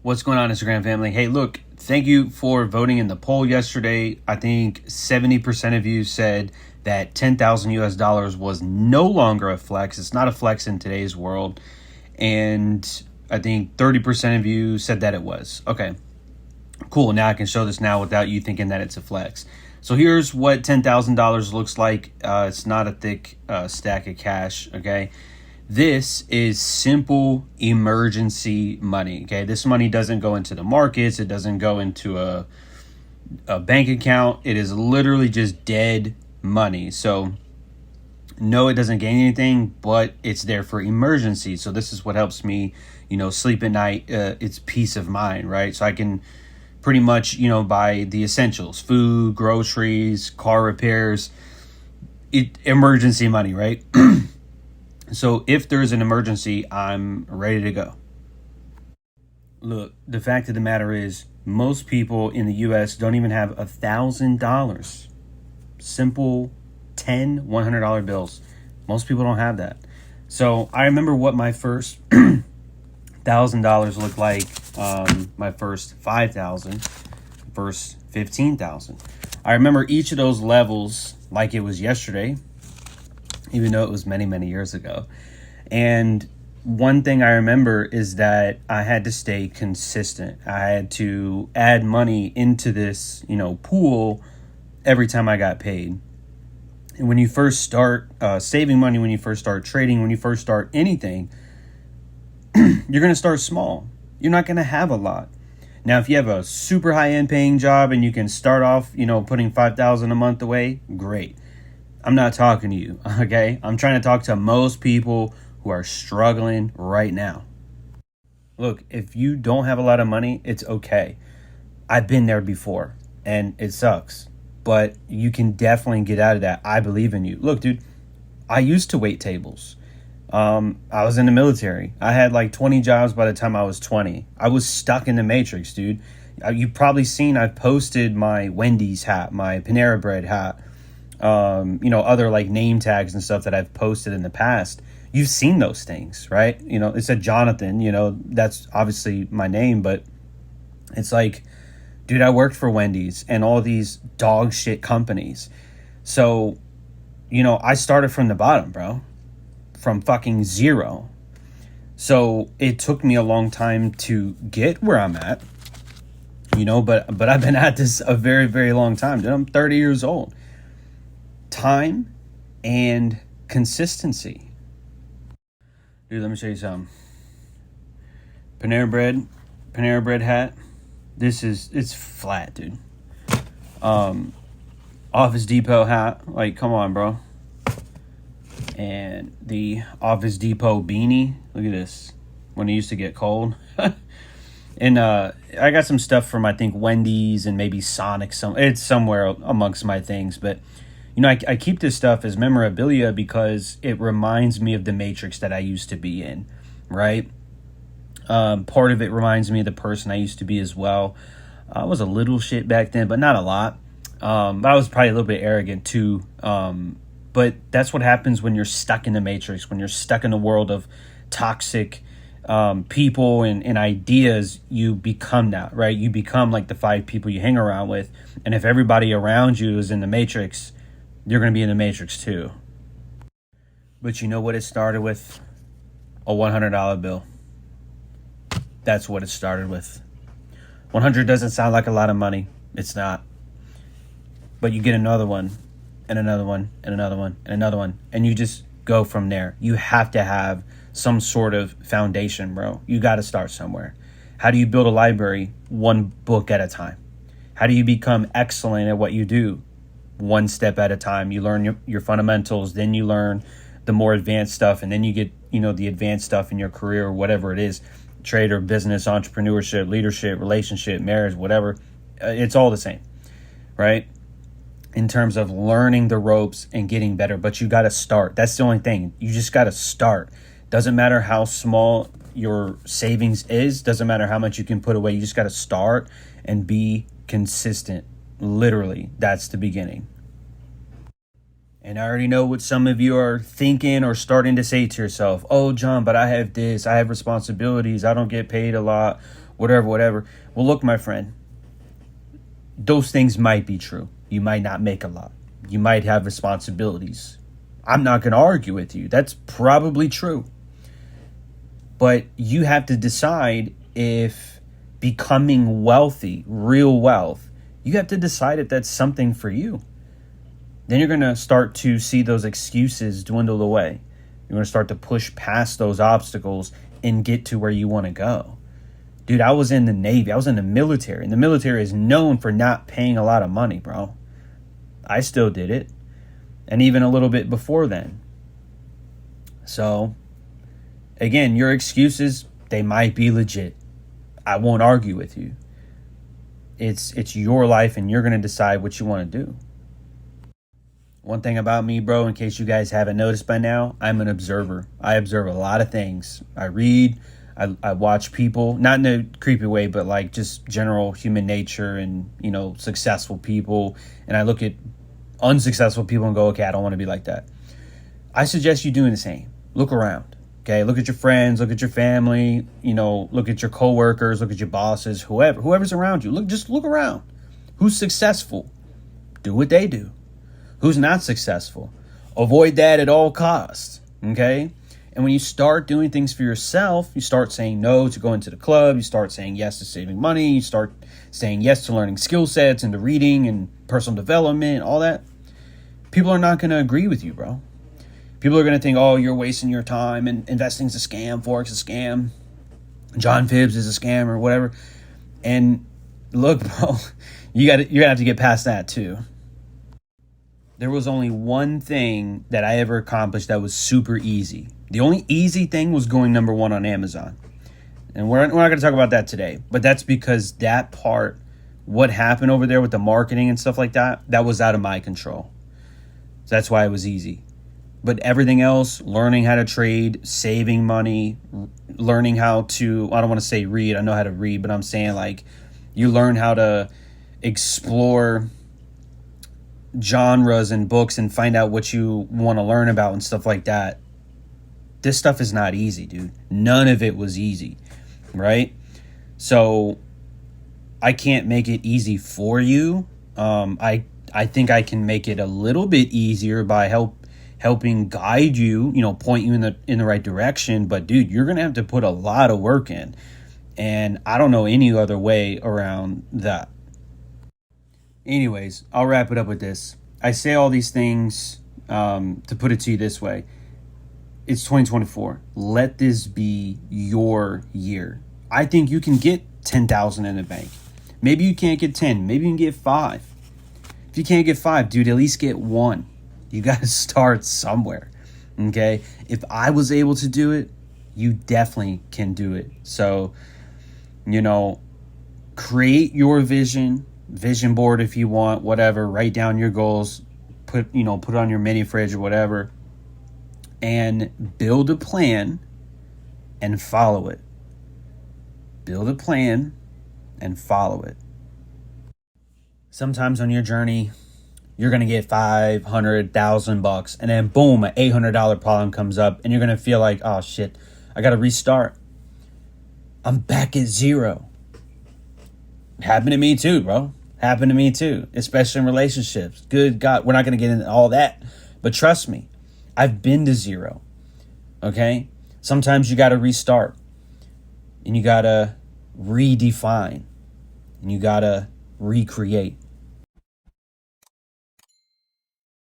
What's going on, Instagram family? Hey, look, thank you for voting in the poll yesterday. I think 70% of you said that 10,000 US dollars was no longer a flex. It's not a flex in today's world. And I think 30% of you said that it was. Okay, cool. Now I can show this now without you thinking that it's a flex. So here's what $10,000 looks like. It's not a thick stack of cash, okay? This is simple emergency money, okay? This money doesn't go into the markets. It doesn't go into a bank account. It is literally just dead money. So no, it doesn't gain anything, but it's there for emergency. So this is what helps me, sleep at night. It's peace of mind, right? So I can pretty much, buy the essentials, food, groceries, car repairs, emergency money, right? So if there's an emergency, I'm ready to go. Look, the fact of the matter is, most people in the US don't even have $1,000. Simple 10 $100 bills. Most people don't have that. So I remember what my first $1,000 looked like, my first 5,000, first 15,000. I remember each of those levels like it was yesterday, even though it was many, many years ago. And one thing I remember is that I had to stay consistent. I had to add money into this, pool every time I got paid. And when you first start saving money, when you first start trading, when you first start anything, you're going to start small. You're not going to have a lot. Now, if you have a super high-end paying job and you can start off, putting $5,000 a month away, great. I'm not talking to you, okay? I'm trying to talk to most people who are struggling right now. Look, if you don't have a lot of money, it's okay. I've been there before, and it sucks. But you can definitely get out of that. I believe in you. Look, dude, I used to wait tables. I was in the military. I had like 20 jobs by the time I was 20. I was stuck in the matrix, dude. You've probably seen I've posted my Wendy's hat, my Panera Bread hat, other like name tags and stuff that I've posted in the past. You've seen those things, right? It said Jonathan, that's obviously my name, but it's like, dude, I worked for Wendy's and all these dog shit companies. So, I started from the bottom, bro, from fucking zero. So it took me a long time to get where I'm at, but I've been at this a very, very long time. Dude, I'm 30 years old. Time and consistency. Dude, let me show you something. Panera Bread hat. It's flat, dude. Office Depot hat. Like, come on, bro. And the Office Depot beanie. Look at this. When it used to get cold. And I got some stuff from, I think, Wendy's and maybe Sonic. It's somewhere amongst my things, but I keep this stuff as memorabilia because it reminds me of the matrix that I used to be in, right? Part of it reminds me of the person I used to be as well. I was a little shit back then, but not a lot. I was probably a little bit arrogant too. But that's what happens when you're stuck in the matrix, when you're stuck in the world of toxic people and ideas. You become that, right? You become like the 5 people you hang around with. And if everybody around you is in the matrix, you're going to be in the matrix too. But you know what it started with? A $100 bill. That's what it started with. 100 doesn't sound like a lot of money. It's not. But you get another one, and another one, and another one, and another one, and you just go from there. You have to have some sort of foundation, bro. You got to start somewhere. How do you build a library? One book at a time. How do you become excellent at what you do? One step at a time. You learn your fundamentals, then you learn the more advanced stuff, and then you get, the advanced stuff in your career or whatever it is. Trade or business, entrepreneurship, leadership, relationship, marriage, whatever. It's all the same, right? In terms of learning the ropes and getting better, but you got to start. That's the only thing. You just got to start. Doesn't matter how small your savings is. Doesn't matter how much you can put away. You just got to start and be consistent. Literally, that's the beginning. And I already know what some of you are thinking or starting to say to yourself. Oh, John, but I have this. I have responsibilities. I don't get paid a lot. whatever. Well, look, my friend, those things might be true. You might not make a lot. You might have responsibilities. I'm not going to argue with you. That's probably true. But you have to decide if becoming wealthy, real wealth, you have to decide if that's something for you. Then you're going to start to see those excuses dwindle away. You're going to start to push past those obstacles and get to where you want to go. Dude, I was in the Navy. I was in the military. And the military is known for not paying a lot of money, bro. I still did it. And even a little bit before then. So, again, your excuses, they might be legit. I won't argue with you. It's your life and you're going to decide what you want to do. One thing about me, bro, in case you guys haven't noticed by now, I'm an observer. I observe a lot of things. I read, I watch people, not in a creepy way, but like just general human nature and, you know, successful people. And I look at unsuccessful people and go, okay, I don't want to be like that. I suggest you doing the same. Look around. Okay, look at your friends, look at your family, you know, look at your coworkers, look at your bosses, whoever's around you. Just look around. Who's successful? Do what they do. Who's not successful? Avoid that at all costs. Okay? And when you start doing things for yourself, you start saying no to going to the club, you start saying yes to saving money, you start saying yes to learning skill sets and to reading and personal development, all that. People are not going to agree with you, bro. People are going to think, oh, you're wasting your time and investing's a scam, Forex is a scam, John Phibbs is a scam or whatever. And look, bro, you're going to have to get past that too. There was only one thing that I ever accomplished that was super easy. The only easy thing was going number one on Amazon. And we're not going to talk about that today, but that's because that part, what happened over there with the marketing and stuff like that, that was out of my control. So that's why it was easy. But everything else, learning how to trade, saving money, learning how to, I don't want to say read, I know how to read, but I'm saying like you learn how to explore genres and books and find out what you want to learn about and stuff like that. This stuff is not easy, dude. None of it was easy, right? So I can't make it easy for you. I think I can make it a little bit easier by helping guide you, you know, point you in the right direction. But dude, you're gonna have to put a lot of work in, and I don't know any other way around that. Anyways, I'll wrap it up with this. I say all these things to put it to you this way. It's 2024. Let this be your year. I think you can get 10,000 in the bank. Maybe you can't get 10. Maybe you can get 5. If you can't get 5, dude, at least get 1. You got to start somewhere. Okay? If I was able to do it, you definitely can do it. So, you know, create your vision board if you want, whatever. Write down your goals. Put it on your mini fridge or whatever. And build a plan and follow it. Build a plan and follow it. Sometimes on your journey, you're going to get $500,000 and then boom, an $800 problem comes up and you're going to feel like, oh shit, I got to restart. I'm back at zero. Happened to me too, bro. Happened to me too, especially in relationships. Good God, we're not going to get into all that, but trust me, I've been to zero. Okay? Sometimes you got to restart and you got to redefine and you got to recreate.